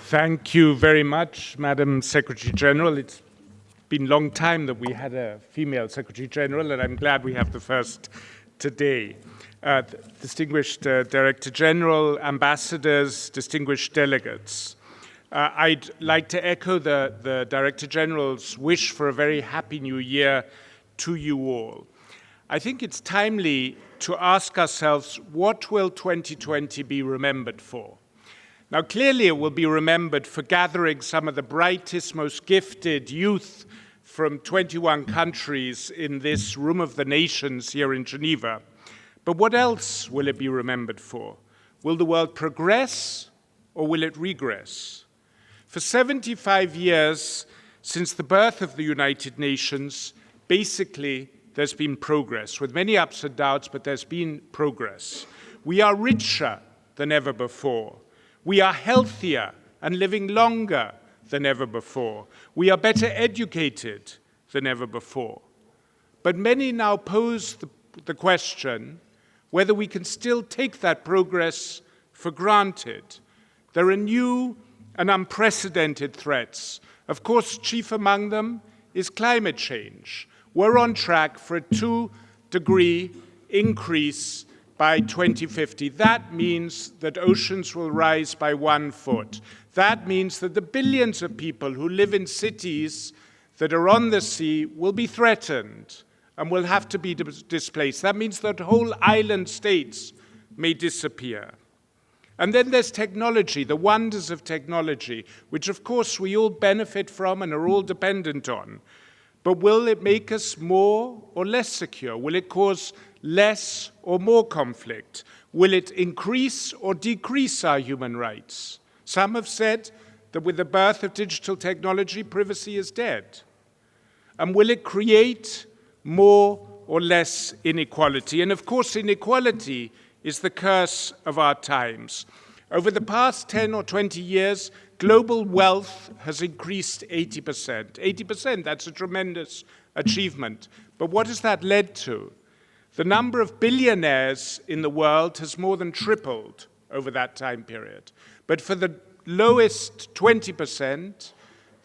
Thank you very much, Madam Secretary General. It's been a long time that we had a female Secretary General, and I'm glad we have the first today. Distinguished Director General, ambassadors, distinguished delegates. I'd like to echo the Director General's wish for a very happy new year to you all. I think it's timely to ask ourselves, what will 2020 be remembered for? Now, clearly it will be remembered for gathering some of the brightest, most gifted youth from 21 countries in this Room of the Nations here in Geneva. But what else will it be remembered for? Will the world progress or will it regress? For 75 years since the birth of the United Nations, basically there's been progress, with many ups and downs, but there's been progress. We are richer than ever before. We are healthier and living longer than ever before. We are better educated than ever before. But many now pose the question whether we can still take that progress for granted. There are new and unprecedented threats. Of course, chief among them is climate change. We're on track for a 2-degree increase by 2050. That means that oceans will rise by 1 foot. That means that the billions of people who live in cities that are on the sea will be threatened and will have to be displaced. That means that whole island states may disappear. And then there's technology, the wonders of technology, which of course we all benefit from and are all dependent on. But will it make us more or less secure? Will it cause less or more conflict? Will it increase or decrease our human rights? Some have said that with the birth of digital technology, privacy is dead. And will it create more or less inequality? And of course, inequality is the curse of our times. Over the past 10 or 20 years, global wealth has increased 80%. 80%, that's a tremendous achievement. But what has that led to? The number of billionaires in the world has more than tripled over that time period. But for the lowest 20%,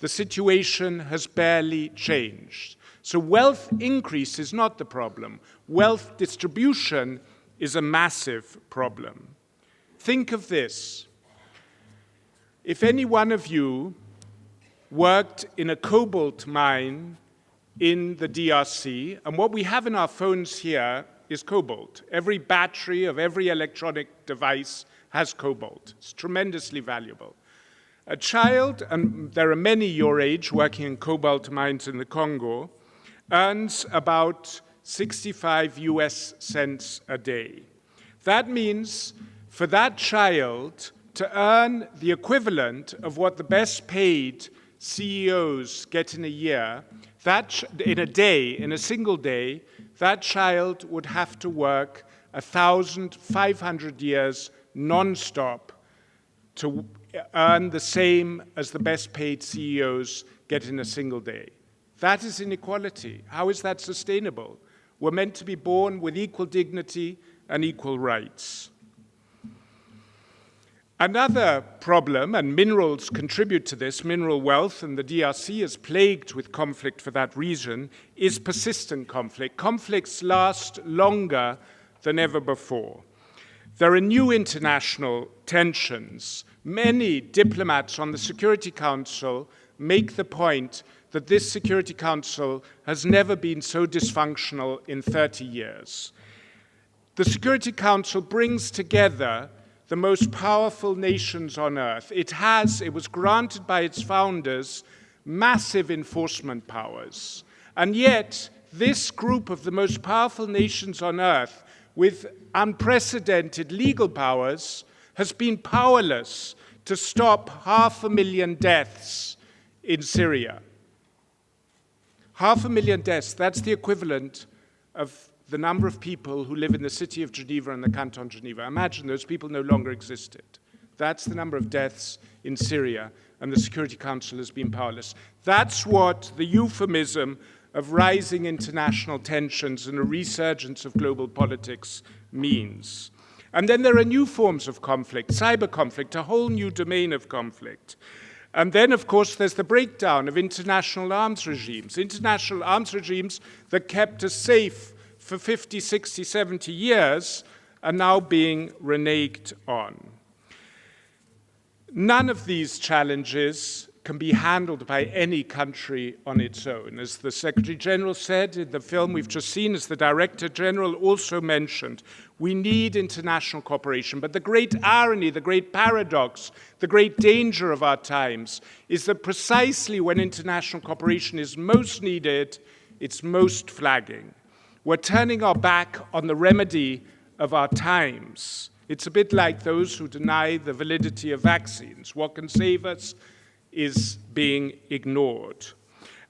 the situation has barely changed. So wealth increase is not the problem. Wealth distribution is a massive problem. Think of this. If any one of you worked in a cobalt mine in the DRC, and what we have in our phones here is cobalt. Every battery of every electronic device has cobalt. It's tremendously valuable. A child, and there are many your age working in cobalt mines in the Congo, earns about 65 US cents a day. That means for that child to earn the equivalent of what the best paid CEOs get in a year, in a single day, that child would have to work 1,500 years non-stop to earn the same as the best paid CEOs get in a single day. That is inequality. How is that sustainable? We're meant to be born with equal dignity and equal rights. Another problem, and minerals contribute to this, mineral wealth, and the DRC is plagued with conflict for that reason, is persistent conflict. Conflicts last longer than ever before. There are new international tensions. Many diplomats on the Security Council make the point that this Security Council has never been so dysfunctional in 30 years. The Security Council brings together the most powerful nations on earth. It was granted by its founders massive enforcement powers. And yet, this group of the most powerful nations on earth with unprecedented legal powers has been powerless to stop 500,000 deaths in Syria. 500,000 deaths, that's the equivalent of the number of people who live in the city of Geneva and the Canton Geneva. Imagine those people no longer existed. That's the number of deaths in Syria, and the Security Council has been powerless. That's what the euphemism of rising international tensions and a resurgence of global politics means. And then there are new forms of conflict, cyber conflict, a whole new domain of conflict. And then, of course, there's the breakdown of international arms regimes that kept us safe for 50, 60, 70 years are now being reneged on. None of these challenges can be handled by any country on its own. As the Secretary General said in the film we've just seen, as the Director General also mentioned, we need international cooperation. But the great irony, the great paradox, the great danger of our times is that precisely when international cooperation is most needed, it's most flagging. We're turning our back on the remedy of our times. It's a bit like those who deny the validity of vaccines. What can save us is being ignored.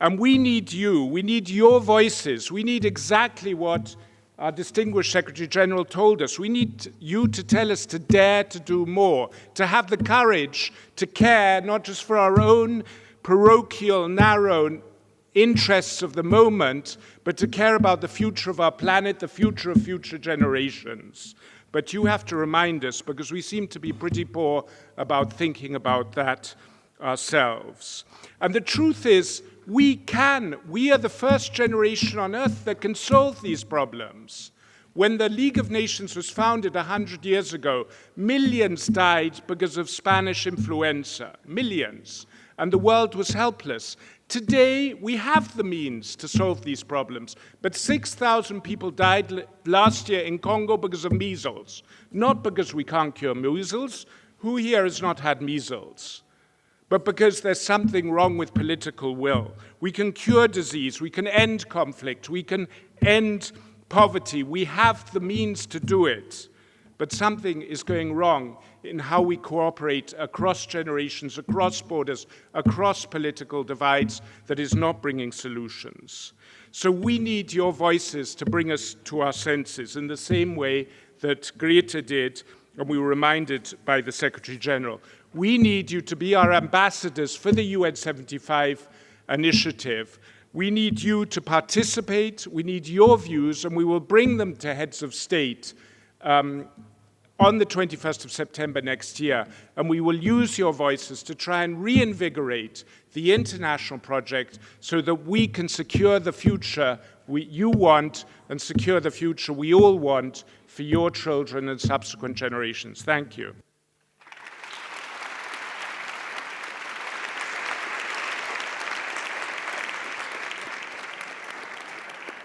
And we need you, we need your voices, we need exactly what our distinguished Secretary General told us. We need you to tell us to dare to do more, to have the courage to care not just for our own parochial, narrow interests of the moment, but to care about the future of our planet, the future of future generations. But you have to remind us, because we seem to be pretty poor about thinking about that ourselves. And the truth is, we are the first generation on Earth that can solve these problems. When the League of Nations was founded 100 years ago, millions died because of Spanish influenza, millions, and the world was helpless. Today, we have the means to solve these problems, but 6,000 people died last year in Congo because of measles, not because we can't cure measles. Who here has not had measles? But because there's something wrong with political will. We can cure disease, we can end conflict, we can end poverty. We have the means to do it. But something is going wrong in how we cooperate across generations, across borders, across political divides that is not bringing solutions. So we need your voices to bring us to our senses in the same way that Greta did, and we were reminded by the Secretary General. We need you to be our ambassadors for the UN 75 initiative. We need you to participate. We need your views, and we will bring them to heads of state on the 21st of September next year. And we will use your voices to try and reinvigorate the international project so that we can secure the future you want and secure the future we all want for your children and subsequent generations. Thank you.